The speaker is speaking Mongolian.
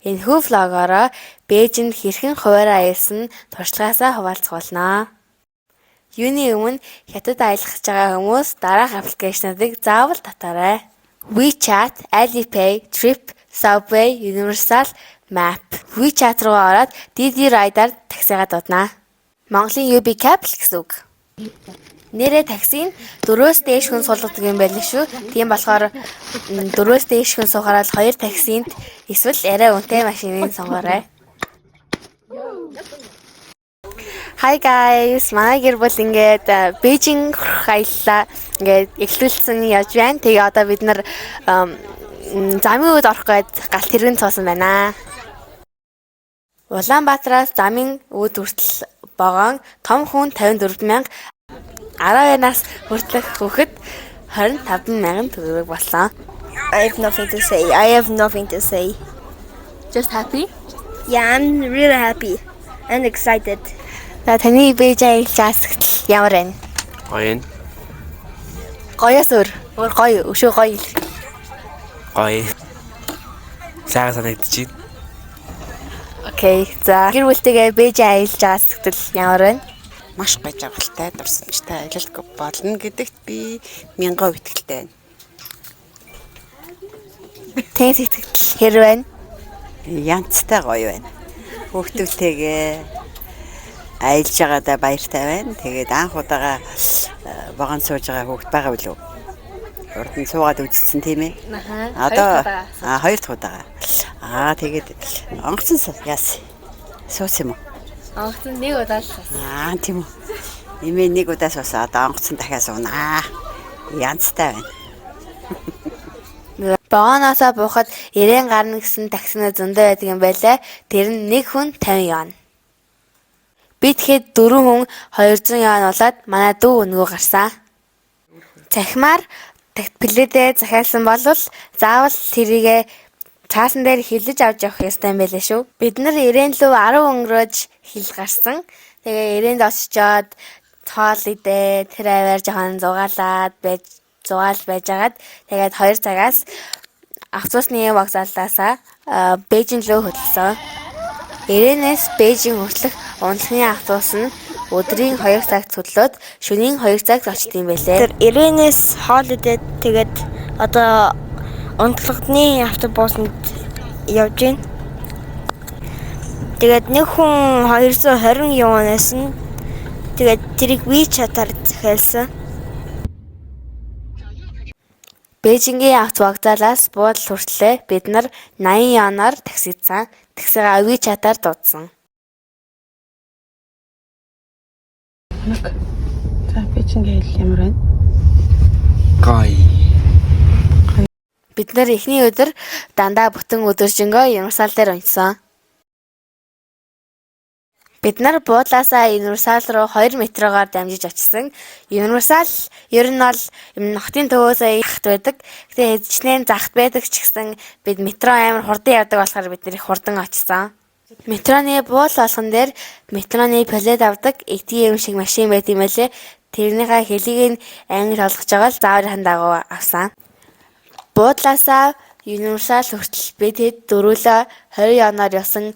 Энэхүү влогоороо Бээжинд хэрхэн хуваараа аялсан туршлагаасаа хуваалцах болно. Юуны өмнө хятад аялах гэж байгаа хүмүүс дараах аппликейшнуудыг заавал татаарай. WeChat, Alipay, Trip, Subway, Universal, Map. WeChat руу ороод DD Ride-аар таксигаа дуудана. Монголын UB Capital гэсэн үг. Нэрээ таксиг 4-өөс дээш хүн суулгадаг юм байлиг шүү. Тийм болохоор 4-өөс дээш хүн суугаад 2 таксинд эсвэл арай үнэтэй машиныг сонгоорой. Hi guys, манай гэр бүл ингээд Бээжин аяллаа ингээд эхлүүлсэн явж байна. Тэгээ одоо бид нар замын үүд орох гээд галт тэргэн цуусан байна. Улаанбаатараас замын үүд хүртэл богоон том хүн 54,000 12-наас хүртэлх хүүхэд 25,000 төгрөг болсон. I have nothing to say. Just happy? Yeah, I'm really happy and excited. Таны Бээжин аяллаас ямар байна? Гоё. Гоёос өөр гоё, өшөө гоё. Гоё. Сайхан санагдчих. Окей. За гэр бүлтэйгээ Бээжин аялж байгаа сэтгэл ямар байна? Маш гоё жаргалтай, дурсамжтай аялал болно гэдэгт би 1000% итгэлтэй байна. Тэн сэтгэл хэр байна? Янцтай гоё байна. Хүүхдүүдтэйгээ аялж байгаадаа баяртай байна. Тэгээд анх удаага вагон сууж байгаа хүүхд байгаа билүү? Урд нь суугаад үзсэн тийм ээ. Одоо хоёр дахь удаага. Тэгээд онгоцон яас. Суус юм уу? Онгоцон нэг удаа л. Тийм үү. Нэмээ нэг удаа суусаа одоо онгоцон дахиад суунаа. Янцтай байна. Богоноосоо буухад 90 гарна гэсэн таксинаа зөндөө байдаг юм байлаа. Тэр нь нэг хүн 50 явна. Би тэгэхэд 4 хүн 200 явуулаад манай дүү өнгөө гарсан. Захимаар пледээ захиалсан бол заавал тэрийгэ цаасан дээр хилэж авч явах ёстой юм байлаа шүү. Бид нар 90 лөө 10 өнгөрөөж хил гарсан. Тэгээ 90-д очичоод тоол идээ тэр аваар жоохон зугаалаад байжгаад тэгээд 2 цагаас автобусны вокзалаасаа Бээжин рүү хөдлөсөн. 90-ээс Бээжин хүртэлх унтлагын автобус нь өдрийн 2 цагт хөдлөөд шөнийн 2 цагт очдөг юм байлээ. Тэр 90-ээс хоол идээд тэгээд одоо унтлагын автобусанд явж гин. Тэгээд нэг хүн 220 явнаас нь тэгээд тэрийг WeChat-аар захиалсан. Бээжингийн автобус вокзалаас буудал хүртлээ бид нар 80 янаар таксидсан. Таксигаа WeChat-аар дуудсан. За Бээжингийн аялал ямар байна? Гоё. Бид нар эхний өдөр дандаа бүтэн өдөржингөө Universal дээр унтсан. Бид нар буудлаасаа Universal руу 2 метрогоор дамжиж очсон. Universal ер нь бол хотын төвөөсөө хахт байдаг. Гэтэ хэдчнээн захт байдаг ч гэсэн бид метро амар хурдан явдаг болохоор бид нэр их хурдан очсон. Метроны буул болгон дээр метроны плед авдаг ATM шиг машин байт юм байлээ. Тэрнийхээ хэлийг нь англи болгож байгаа л зааврын дагуу авсан. Буудлаасаа Universal хүртэл бид хэд дөрүүлээ 20 янаар явсан